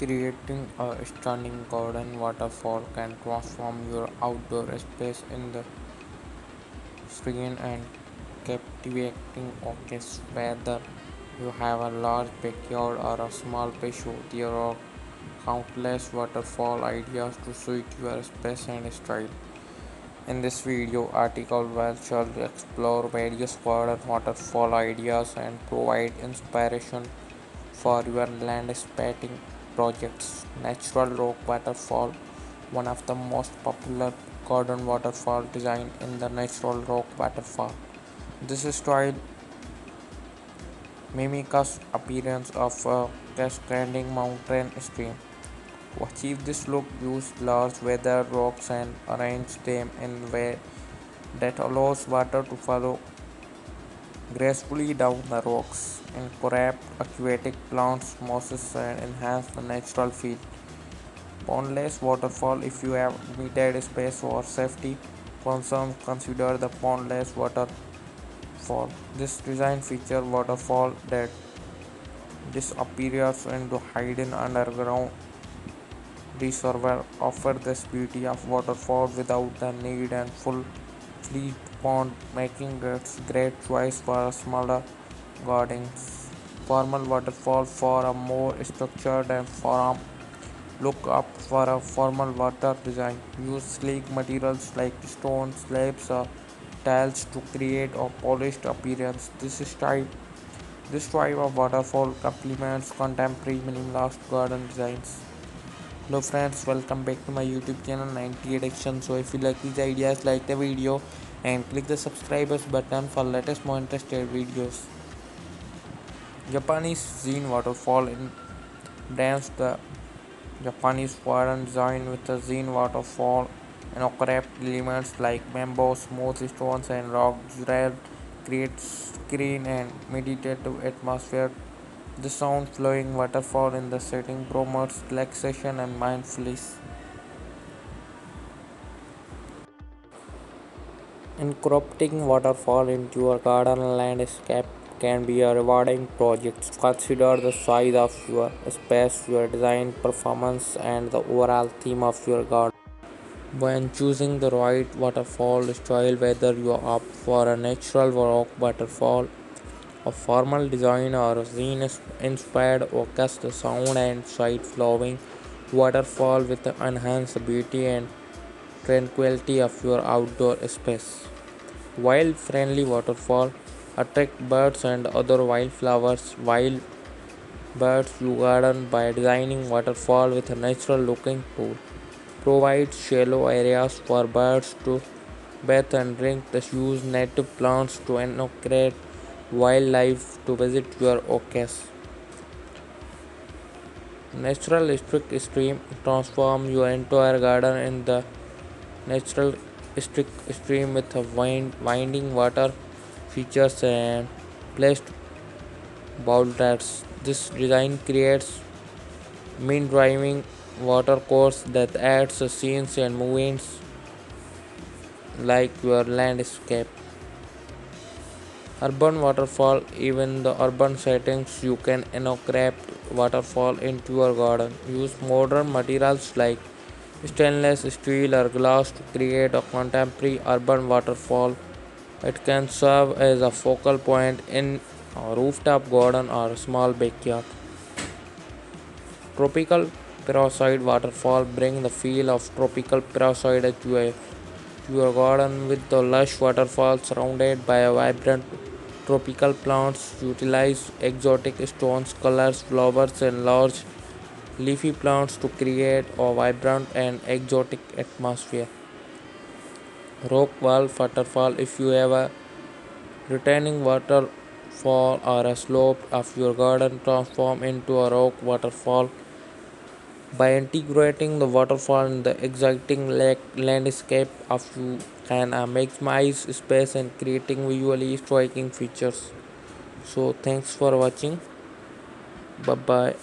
Creating a stunning garden waterfall can transform your outdoor space in the serene and captivating orchestra. Whether you have a large backyard or a small patio, there are countless waterfall ideas to suit your space and style. In this video article, we shall explore various garden waterfall ideas and provide inspiration for your landscaping projects. Natural rock waterfall, one of the most popular garden waterfall design in the natural rock waterfall. This style mimics appearance of a cascading mountain stream. To achieve this look, use large weathered rocks and arrange them in a way that allows water to flow gracefully down the rocks. Incorporate aquatic plants, mosses, and enhance the natural feel. Pondless waterfall. If you have limited space or safety concerns, consider the pondless waterfall. This design features waterfall that disappears into hidden underground reservoir, offer this beauty of waterfall without the need and full fleet pond, making it great choice for smaller gardens. Formal waterfall for a more structured and firm look up for a formal water design. Use sleek materials like stone slabs or tiles to create a polished appearance. This type of waterfall complements contemporary minimalist garden designs. Hello friends, welcome back to my YouTube channel 98 Action. So if you like these ideas, like the video and click the subscribers button for latest more interested videos. Japanese Zen waterfall in dance the Japanese garden design with a Zen waterfall and craft elements like bamboo, smooth stones and rock drill creates serene and meditative atmosphere. The sound flowing waterfall in the setting promotes relaxation and mindfulness. Incorporating waterfall into your garden landscape can be a rewarding project. Consider the size of your space, your design performance, and the overall theme of your garden. When choosing the right waterfall style, whether you opt for a natural rock waterfall, a formal design, or a scene inspired orchestra sound and sight flowing waterfall with the enhanced beauty and tranquility of your outdoor space. Wild friendly waterfall attract birds and other wildflowers. Wild birds you garden by designing waterfall with a natural looking pool. Provide shallow areas for birds to bathe and drink. Thus use native plants to encourage wildlife to visit your orchids. Natural strict stream transform your entire garden in the natural strict stream with a winding water features and placed boulders. This design creates mean driving water course that adds scenes and movements like your landscape. Urban waterfall. Even the urban settings you can incorporate waterfall into your garden. Use modern materials like stainless steel or glass to create a contemporary urban waterfall. It can serve as a focal point in a rooftop garden or a small backyard. Tropical peroxide waterfall bring the feel of tropical peroxide to your garden with the lush waterfall surrounded by a vibrant tropical plants. Utilize exotic stones, colors, flowers, and large leafy plants to create a vibrant and exotic atmosphere. Rock wall waterfall. If you have a retaining waterfall or a slope of your garden, transform into a rock waterfall by integrating the waterfall in the exciting lake landscape of you can maximize space and creating visually striking features. So thanks for watching. Bye bye.